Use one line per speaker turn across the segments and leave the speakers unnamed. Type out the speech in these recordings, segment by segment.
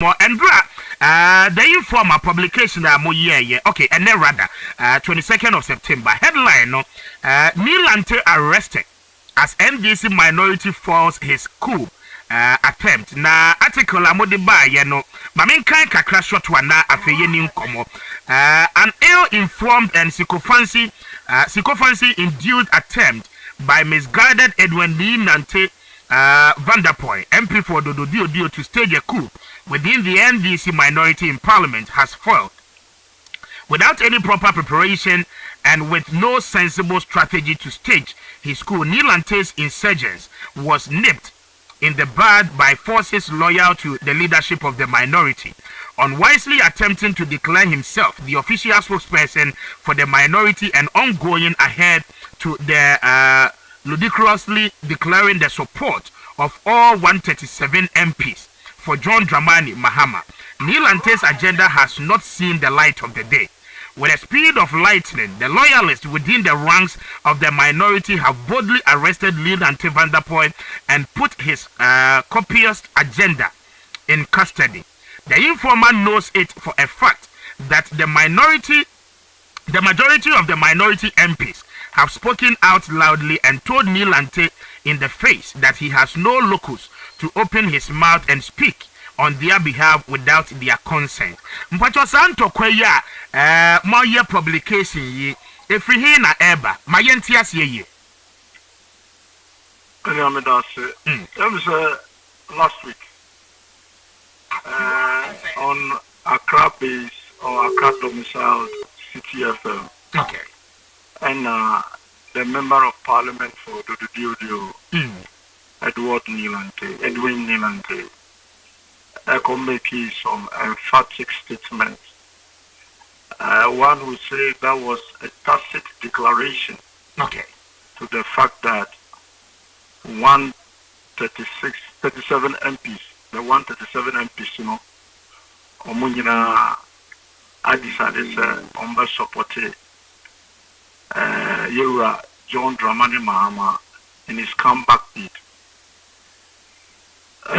more and the informal publication okay, and then rather 22nd of September headline Lante arrested as NDC minority falls his coup attempt. Na article amode ba ye no maame kan kakra short one na afeye ni nkomo an ill-informed and sycophancy induced attempt by misguided Edwin Lante Vandepuye, MP for Dododio to stage a coup within the NDC minority in parliament has failed. Without any proper preparation and with no sensible strategy to stage his coup, Lante's insurgents was nipped in the bud by forces loyal to the leadership of the minority, unwisely attempting to declare himself the official spokesperson for the minority and ongoing ahead to the ludicrously declaring the support of all 137 MPs for John Dramani Mahama. Lante's agenda has not seen the light of the day. With the speed of lightning, the loyalists within the ranks of the minority have boldly arrested Lante Vandepuye and put his copious agenda in custody. The informer knows it for a fact that the majority of the minority MPs have spoken out loudly and told Lante in the face that he has no locus to open his mouth and speak on their behalf without their consent. Mpacho santo kwaya moye publication yi efri he na eba mayenti ase ye.
That was last week on Acquah base or Acquah domiciled City FM.
Okay.
And the member of parliament for Dododio, Edwin Lante, making some emphatic statements. One would say that was a tacit declaration,
okay,
to the fact that 37 MPs, the 137 MPs, you know, Omunina decided to support John Dramani Mahama in his comeback bid. We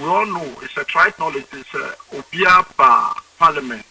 all know it's a tried knowledge. It's Obiaba Parliament.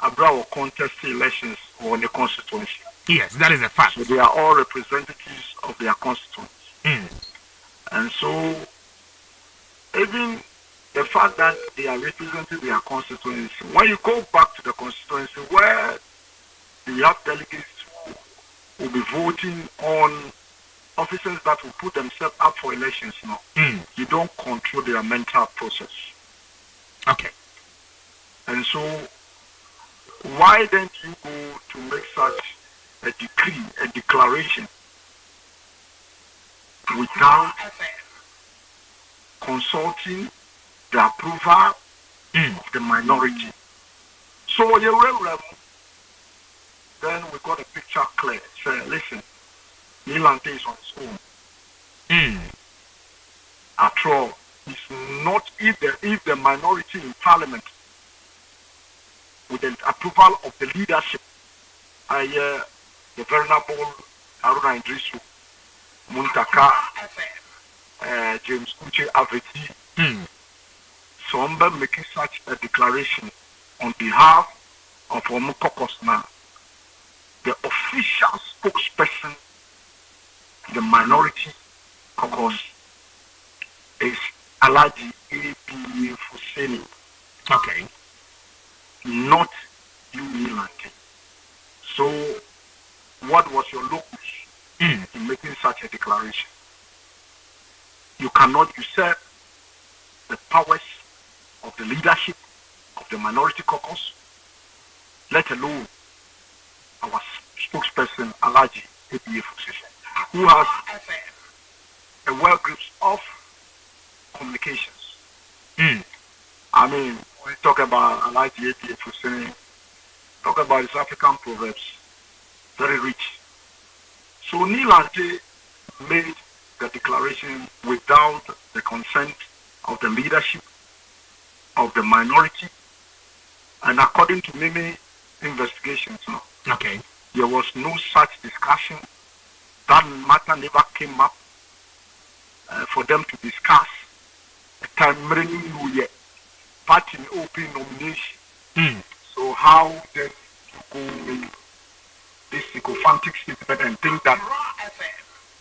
Abra contest elections or the constituency.
Yes, that is a fact.
So they are all representatives of their constituents. And so even the fact that they are representing their constituency, when you go back to the constituency where they have delegates who will be voting on officers that will put themselves up for elections, you don't control their mental process.
Okay.
And so why don't you go to make such a decree, a declaration, without consulting the approval of the minority? So then we got a picture clear. Say, listen, Lante is on his own. After all, it's not if the minority in parliament, with the approval of the leadership, the venerable Aruna Idrisu, Muntaka, James Kuche Aveti, somebody making such a declaration on behalf of Caucus now, the official spokesperson, the minority caucus, is APPIAH.
Okay.
Not you, Lante. So, what was your locus in making such a declaration? You cannot usurp the powers of the leadership of the minority caucus, let alone our spokesperson, APPIAH, who has a well grip of communications. I mean, when you talk about APPIAH, talk about his African proverbs, very rich. So Lante made the declaration without the consent of the leadership of the minority, and according to many investigations,
okay,
there was no such discussion. That matter never came up for them to discuss time many party open nomination. So how then you go make this sycophantic statement and think that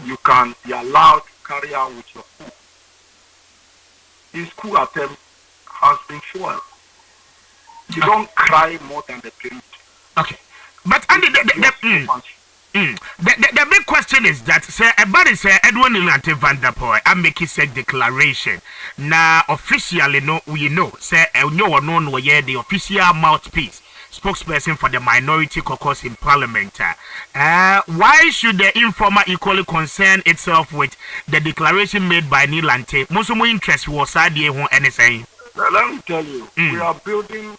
you can be allowed to carry out with your coup? His coup attempt has been foiled. You don't cry more than the parent.
Okay. But Andy, the big question is that everybody say Edwin Lante Vandepuye and make his declaration. Now officially we know say no the official mouthpiece, spokesperson for the minority caucus in parliament. Why should the informer equally concern itself with the declaration made by Nilante? Most of my interest was anything.
Let me tell you, we are building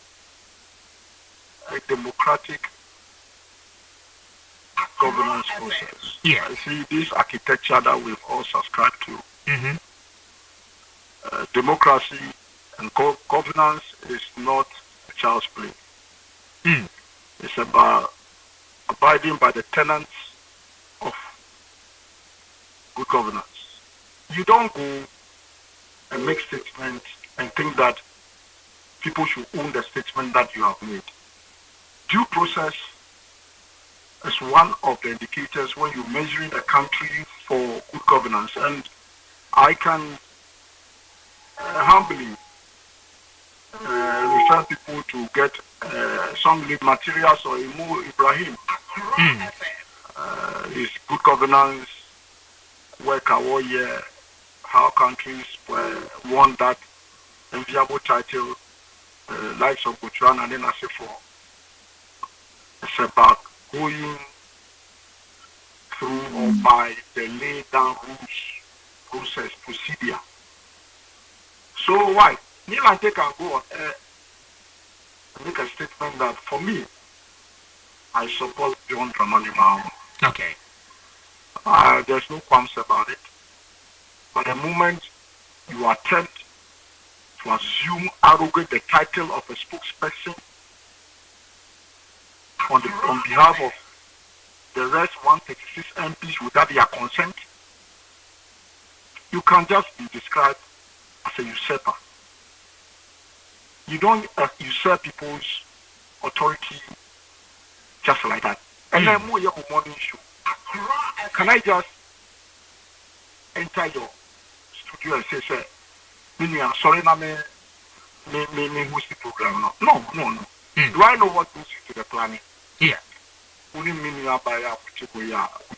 a democratic governance process.
Yeah.
I see this architecture that we've all subscribed to. Democracy and governance is not a child's play. It's about abiding by the tenets of good governance. You don't go and make statements and think that people should own the statement that you have made. Due process is one of the indicators when you're measuring a country for good governance. And I can humbly refer people to get some materials or Imo Ibrahim. His good governance work warrior, how countries won that enviable title, likes of Botswana and then Asiedu. It's about going through or by the laid down rules, process, procedure. So why? Nilante can go on air and make a statement that for me, I support John Dramani Mahama.
Okay.
There's no qualms about it. But the moment you attempt to assume, arrogate the title of a spokesperson on behalf of the rest 136 MPs without their consent, you can just be described as a usurper. You don't usurp people's authority just like that. And then more morning show. Can I just enter your studio and say, sir, I'm sorry, me host the program? No. Do I know what goes into the planning?
Yeah.
Only me buyer,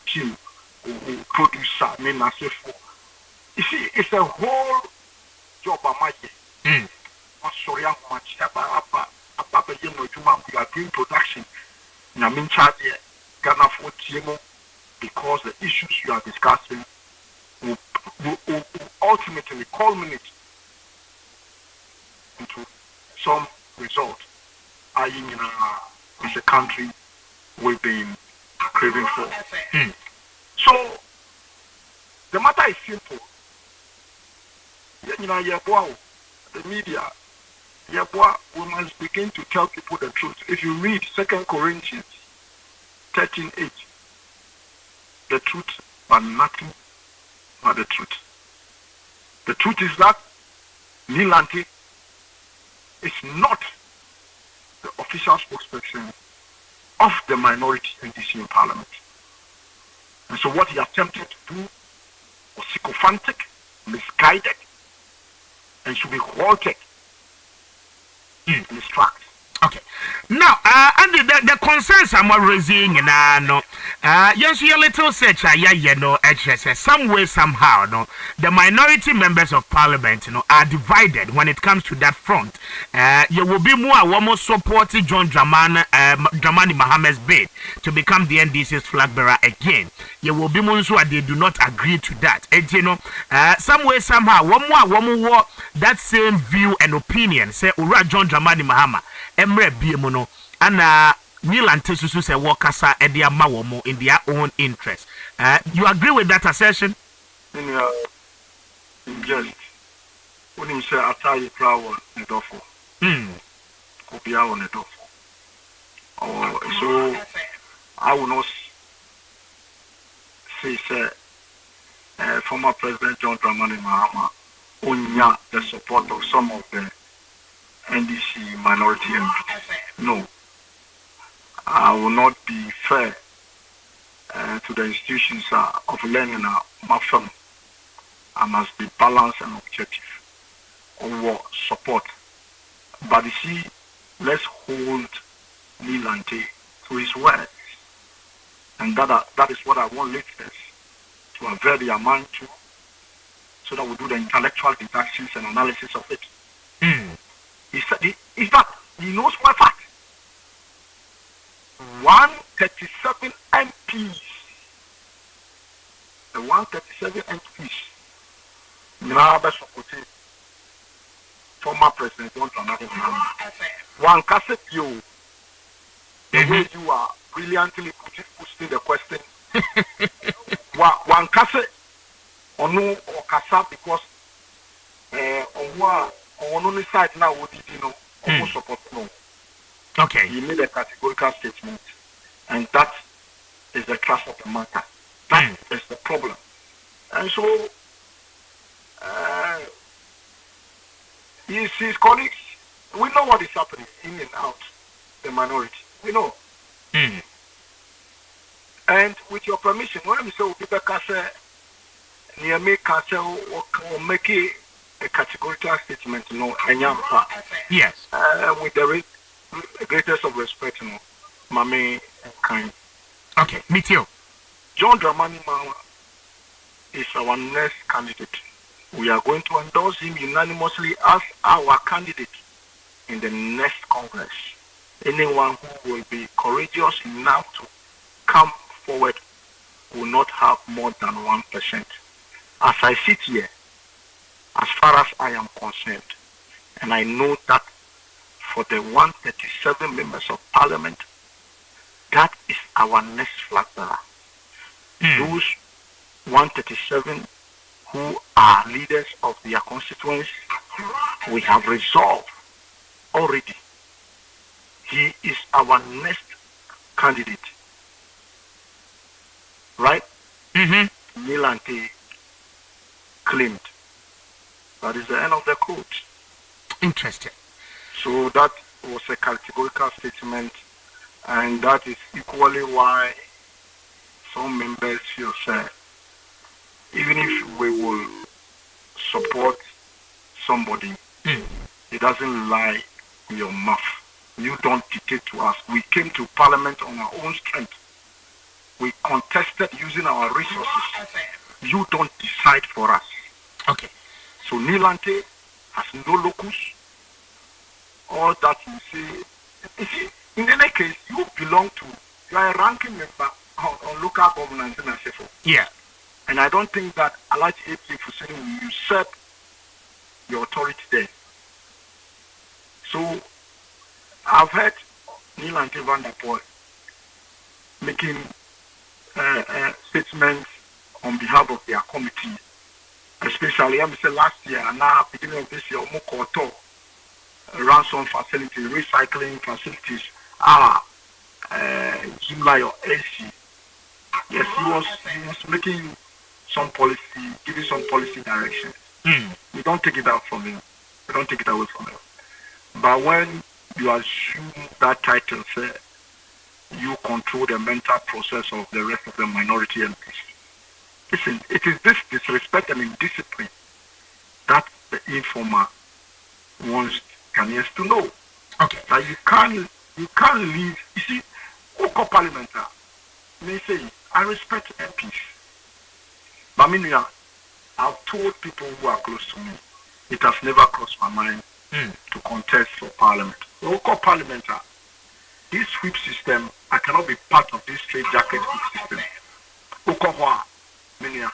team, producer, me myself. You see, it's a whole job of my day. Sorry, I'm much about we are doing production. I'm in charge here, Ghana for TMO, because the issues you are discussing will ultimately culminate into some result, i.e., as a country we've been craving for. So, the matter is simple. The media, we must begin to tell people the truth. If you read 2 Corinthians 13:8, the truth but nothing but the truth. The truth is that Nilante is not the official spokesperson of the minority NDC in Parliament. And so what he attempted to do was sycophantic, misguided, and should be halted in his tracks.
Okay. Now, and the concerns I'm raising, yes, your little search, some way, somehow, the minority members of parliament, are divided when it comes to that front. You will be more supporting John Dramani Mahama's bid to become the NDC's flag bearer again. You will be more so they do not agree to that. And some way, somehow, one more that same view and opinion. Say, Ura John Dramani Mahama. Emre Biemono and Nilante Susu say Wakasa and their Mawomo in their own interest. You agree with that assertion?
In just when you say Atai Flower and Odifour. Kopia on Odifour. So I will not say former President John Dramani Mahama onya the support of some of the NDC minority MPs. No. I will not be fair to the institutions of learning my firm. I must be balanced and objective over support. But you see, let's hold Lante to his words. And that is what I want listeners to avert their mind to, so that we do the intellectual deductions and analysis of it. He said, he knows for a fact. 137 MPs. The 137 MPs. Former President Wontumi one cassette you. The way you are brilliantly posting the question. One cassette or no or cassa because on only side now what did you know? Almost support no.
Okay.
He made a categorical statement, and that is the crux of the matter. That is the problem. And so his colleagues, we know what is happening in and out the minority. We know. And with your permission, when we say people can near me can say or make a categorical statement, no,
yes.
With the greatest of respect, no, Maame kind.
Okay, me too.
John Dramani Mahama is our next candidate. We are going to endorse him unanimously as our candidate in the next Congress. Anyone who will be courageous enough to come forward will not have more than 1%. As I sit here, as far as I am concerned, and I know that for the 137 members of parliament, that is our next flag bearer. Those 137 who are leaders of their constituency, we have resolved already. He is our next candidate. Right? Lante claimed. That is the end of the quote.
Interesting.
So that was a categorical statement, and that is equally why some members feel sad. Even if we will support somebody, it doesn't lie in your mouth. You don't dictate to us. We came to parliament on our own strength. We contested using our resources. You don't decide for us.
Okay.
So Lante has no locus. All that you see, in any case, you belong to, you are a ranking member on local governance in Asiedu.
Yeah. And
I don't think that APPIAH will usurp your authority there. So I've heard Lante Vandepuye making statements on behalf of their committee, especially last year and now beginning of this year, Còup ransom facilities, recycling facilities are July or AC. Yes, he was making some policy, giving some policy direction. We don't take it out from him. We don't take it away from him. But when you assume that title, say, you control the mental process of the rest of the minority MPs. Listen, it is this disrespect and indiscipline that the informer wants Ghanaians to know.
Okay.
That you can't leave. You see, Còup parliamentary may say, I respect MPs. But meanwhile, I've told people who are close to me, it has never crossed my mind to contest for parliament. The Còup parliamentary, this sweep system, I cannot be part of this straight jacket sweep system. Okohwa, meaning,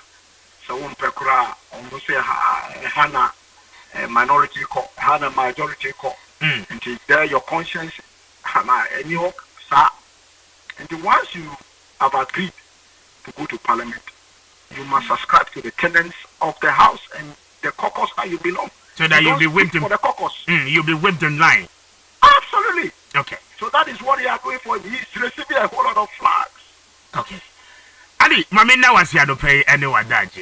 so Pekura, almost say Hana minority Còup, Hana majority Còup. Until there, your conscience, Hana, any hope, sir. And once you have agreed to go to parliament, you must subscribe to the tenets of the house and the caucus that you belong.
So that you'll be whipped in
for the caucus.
You'll be whipped in line.
Absolutely.
Okay.
So that is what they are going for. He's receiving a whole lot of flags.
Okay. Ali, Maame na Asiedu pay anyone that